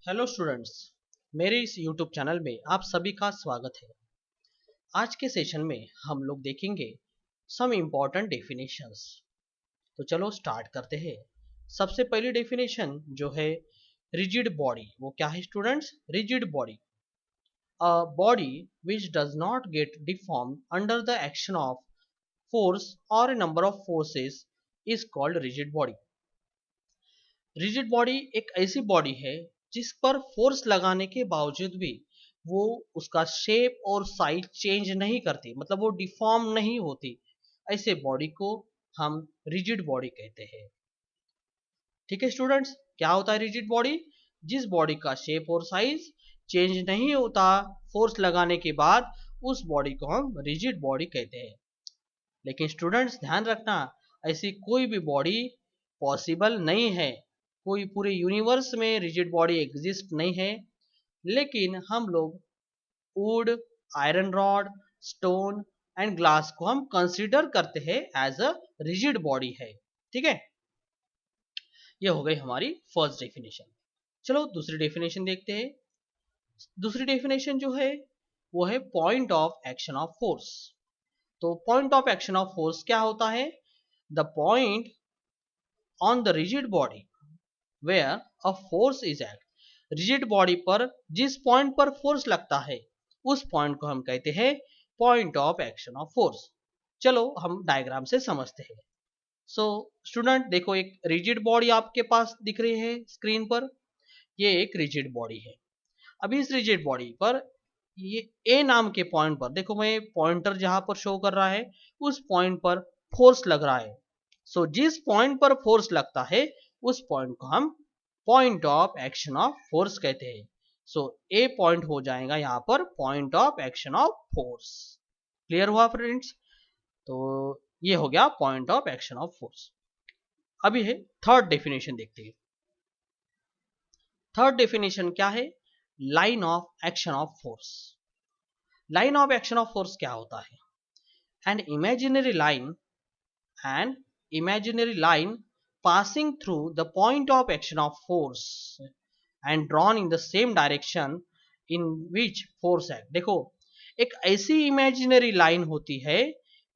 Hello students, मेरे इस YouTube channel में आप सभी का स्वागत है। आज के सेशन में हम लोग देखेंगे सम इम्पॉर्टेंट डेफिनेशंस। तो चलो स्टार्ट करते हैं। सबसे पहली डेफिनेशन जो है रिजिड बॉडी, वो क्या है students? Rigid body, a body which does not gate deform under the action of force और a number of forces is called rigid body। Rigid body एक ऐसी बॉडी है जिस पर फोर्स लगाने के बावजूद भी वो उसका शेप और साइज चेंज नहीं करती, मतलब वो डिफॉर्म नहीं होती। ऐसे बॉडी को हम रिजिड बॉडी कहते हैं। ठीक है स्टूडेंट्स, क्या होता है रिजिड बॉडी? जिस बॉडी का शेप और साइज चेंज नहीं होता फोर्स लगाने के बाद, उस बॉडी को हम रिजिड बॉडी कहते हैं। लेकिन स्टूडेंट्स ध्यान रखना, ऐसी कोई भी बॉडी पॉसिबल नहीं है। कोई पूरे यूनिवर्स में रिजिड बॉडी एग्जिस्ट नहीं है। लेकिन हम लोग would, iron rod, stone and glass को हम कंसीडर करते हैं एज अ रिजिड बॉडी है। ठीक है, ये हो गई हमारी फर्स्ट डेफिनेशन। चलो दूसरी डेफिनेशन देखते हैं। दूसरी डेफिनेशन जो है वो है point of action of force. तो point of action of force क्या होता है? The point on the rigid body where a force is act. Rigid body पर जिस पॉइंट पर फोर्स लगता है उस पॉइंट को हम कहते हैं point of action of force. चलो हम डायग्राम से समझते हैं। सो स्टूडेंट देखो, एक रिजिड बॉडी आपके पास दिख रही है स्क्रीन पर। ये एक रिजिड बॉडी है। अभी इस रिजिड बॉडी पर ये ए नाम के पॉइंट पर देखो, मैं पॉइंटर जहां पर शो कर रहा है उस पॉइंट पर फोर्स लग रहा है। सो जिस पॉइंट पर फोर्स लगता है उस पॉइंट को हम point of action of force कहते हैं। सो ए पॉइंट हो जाएगा यहाँ पर point of action of force. Clear हुआ फ्रेंड्स? तो ये हो गया point of action of force. अभी है थर्ड डेफिनेशन देखते हैं। थर्ड डेफिनेशन क्या है? Line of action of force. Line of action of force क्या होता है? एन इमेजिनरी लाइन, एन imaginary line passing through the point of action of force and drawn in the same direction in which force act। देखो, एक ऐसी imaginary line होती है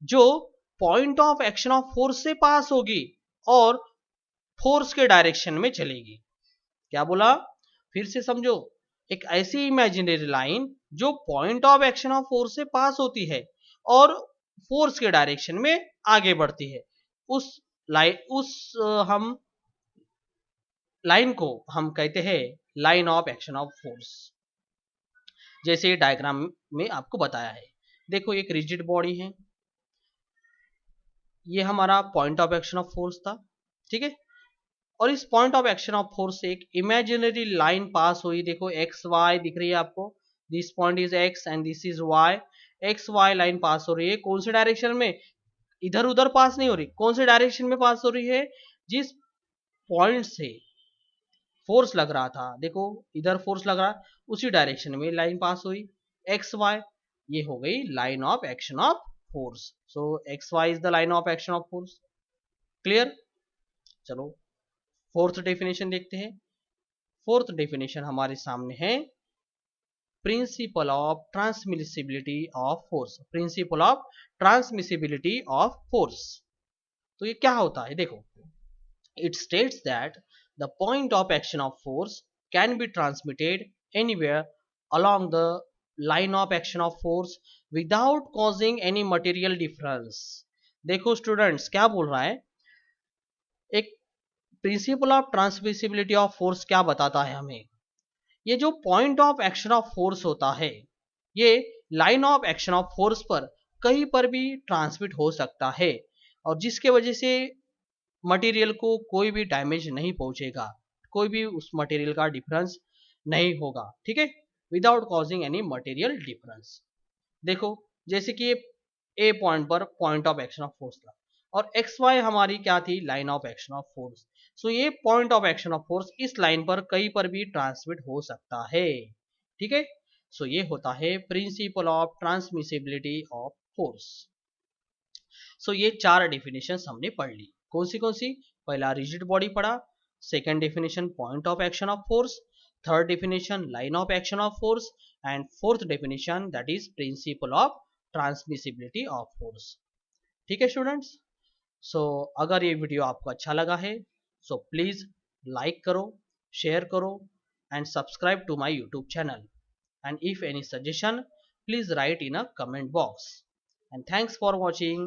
जो point of action of force से पास होगी और फोर्स के डायरेक्शन में चलेगी। क्या बोला? फिर से समझो। एक ऐसी इमेजिनरी लाइन जो point of action of force से पास होती है और फोर्स के डायरेक्शन में आगे बढ़ती है। उस हम लाइन को हम कहते हैं line of action of force. जैसे डायग्राम में आपको बताया है। देखो, एक रिजिड बॉडी है, ये हमारा point of action of force था। ठीक है, और इस point of action of force से एक इमेजिनरी लाइन पास हुई। देखो एक्स वाई दिख रही है आपको। This point is X and this is Y. X Y line pass हो रही है कौन से डायरेक्शन में? इधर उधर पास नहीं हो रही। कौन से डायरेक्शन में पास हो रही है? जिस पॉइंट से फोर्स लग रहा था, देखो इधर फोर्स लग रहा, उसी डायरेक्शन में लाइन पास हुई। एक्स वाई, ये हो गई line of action of force. So X Y is the line of action of force. Clear? चलो फोर्थ डेफिनेशन देखते हैं। फोर्थ डेफिनेशन हमारे सामने है principle of transmissibility of force. Principle of transmissibility of force, तो ये क्या होता है? देखो, it states that the point of action of force can be transmitted anywhere along the line of action of force without causing any material difference। देखो students, क्या बोल रहा है? एक principal of transmissibility of force क्या बताता है हमें? ये जो point of action of force होता है, ये line of action of force पर कहीं पर भी ट्रांसमिट हो सकता है और जिसके वजह से मटेरियल को कोई भी डैमेज नहीं पहुंचेगा, कोई भी उस मटेरियल का डिफरेंस नहीं होगा। ठीक है, without causing any material difference. देखो, जैसे कि ए पॉइंट पर point of action of force था और एक्स वाई हमारी क्या थी? Line of action of force. So ये point of action of force इस लाइन पर कहीं पर भी ट्रांसमिट हो सकता है। ठीक है, सो ये होता है principle of transmissibility of force. So ये चार डेफिनेशन हमने पढ़ ली। कौन सी? पहला रिजिड बॉडी पढ़ा, second definition point of action of force, third definition line of action of force, and fourth definition that is principle of transmissibility of force. ठीक है स्टूडेंट्स, सो अगर ये वीडियो आपको अच्छा लगा है सो प्लीज लाइक करो, शेयर करो and subscribe to my YouTube channel, and if any suggestion please write in a comment box, and thanks for watching.